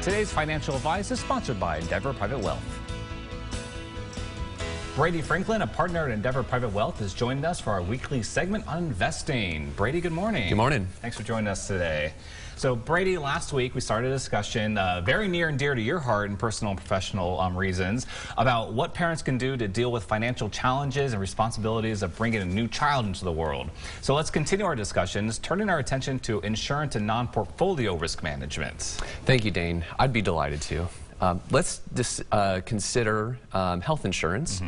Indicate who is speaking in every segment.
Speaker 1: Today's financial advice is sponsored by Endeavor Private Wealth. Brady Franklin, a partner at Endeavor Private Wealth, is joining us for our weekly segment on investing. Brady, good morning.
Speaker 2: Good morning.
Speaker 1: Thanks for joining us today. So, Brady, last week we started a discussion very near and dear to your heart and personal and professional reasons about what parents can do to deal with financial challenges and responsibilities of bringing a new child into the world. So let's continue our discussions, turning our attention to insurance and non-portfolio risk management.
Speaker 2: Thank you, Dane. I'd be delighted to. Let's consider health insurance.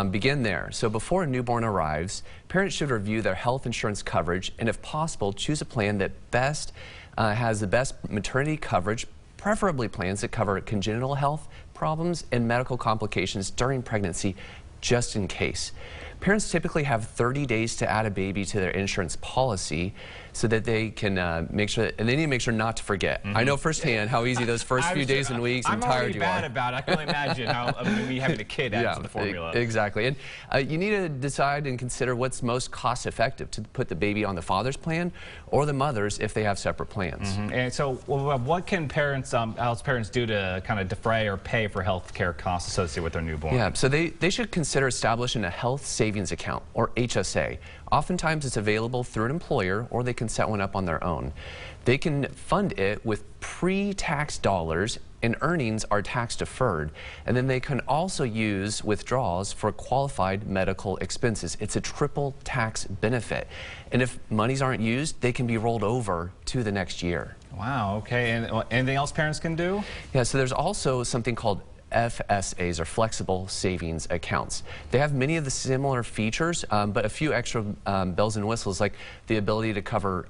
Speaker 2: Begin there. So before a newborn arrives, parents should review their health insurance coverage and, if possible, choose a plan that has the best maternity coverage, preferably plans that cover congenital health problems and medical complications during pregnancy, just in case. Parents typically have 30 days to add a baby to their insurance policy so that they can make sure, and they need to make sure not to forget. I know firsthand how easy those first few days and weeks and tired you are.
Speaker 1: I'm already bad about it. I can only imagine how me having a kid adds to the formula.
Speaker 2: Exactly. And you need to decide and consider what's most cost effective, to put the baby on the father's plan or the mother's if they have separate plans.
Speaker 1: And so what can parents do to kind of defray or pay for health care costs associated with their newborn?
Speaker 2: Yeah, so they should consider establishing a health savings account, or HSA. Oftentimes it's available through an employer, or they can set one up on their own. They can fund it with pre-tax dollars, and earnings are tax deferred. And then they can also use withdrawals for qualified medical expenses. It's a triple tax benefit. And if monies aren't used, they can be rolled over to the next year.
Speaker 1: Wow, okay. And anything else parents can do?
Speaker 2: Yeah, so there's also something called Fsas, or flexible savings accounts. They have many of the similar features, but a few extra bells and whistles, like the ability to cover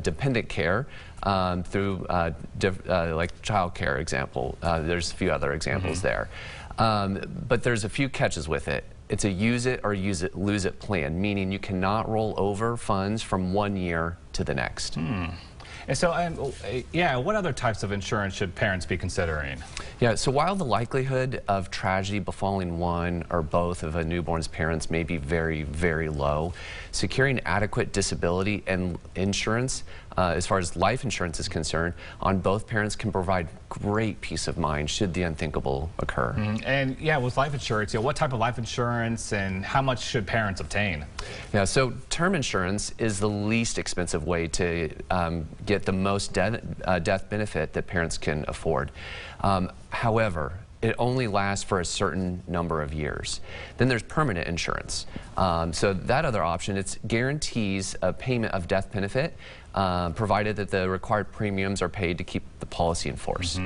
Speaker 2: dependent care through like child care example. There's a few other examples there. But there's a few catches with it. It's a use it or lose it plan, meaning you cannot roll over funds from one year to the next.
Speaker 1: And so, what other types of insurance should parents be considering?
Speaker 2: Yeah, so while the likelihood of tragedy befalling one or both of a newborn's parents may be very, very low, securing adequate disability and insurance, as far as life insurance is concerned, on both parents can provide great peace of mind should the unthinkable occur.
Speaker 1: And yeah, with life insurance, what type of life insurance and how much should parents obtain?
Speaker 2: Yeah, so term insurance is the least expensive way to get the most death benefit that parents can afford. However, it only lasts for a certain number of years. Then there's permanent insurance. So that other option, it guarantees a payment of death benefit, provided that the required premiums are paid to keep the policy in force.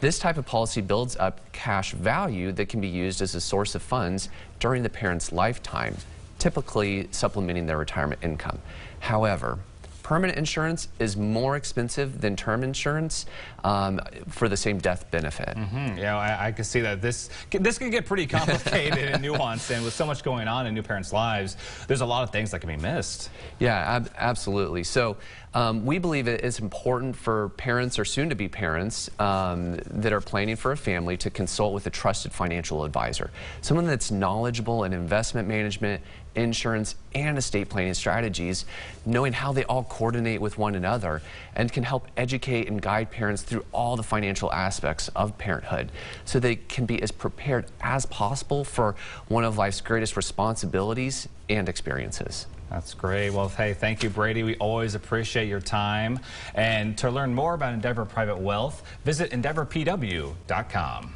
Speaker 2: This type of policy builds up cash value that can be used as a source of funds during the parent's lifetime, typically supplementing their retirement income. However, permanent insurance is more expensive than term insurance for the same death benefit.
Speaker 1: Yeah, I can see that this can get pretty complicated and nuanced, and with so much going on in new parents' lives, there's a lot of things that can be missed.
Speaker 2: Yeah, absolutely. So we believe it's important for parents or soon-to-be parents that are planning for a family to consult with a trusted financial advisor, someone that's knowledgeable in investment management, insurance, and estate planning strategies, knowing how they all coordinate with one another, and can help educate and guide parents through all the financial aspects of parenthood so they can be as prepared as possible for one of life's greatest responsibilities and experiences.
Speaker 1: That's great. Well, hey, thank you, Brady. We always appreciate your time. And to learn more about Endeavor Private Wealth, visit EndeavorPW.com.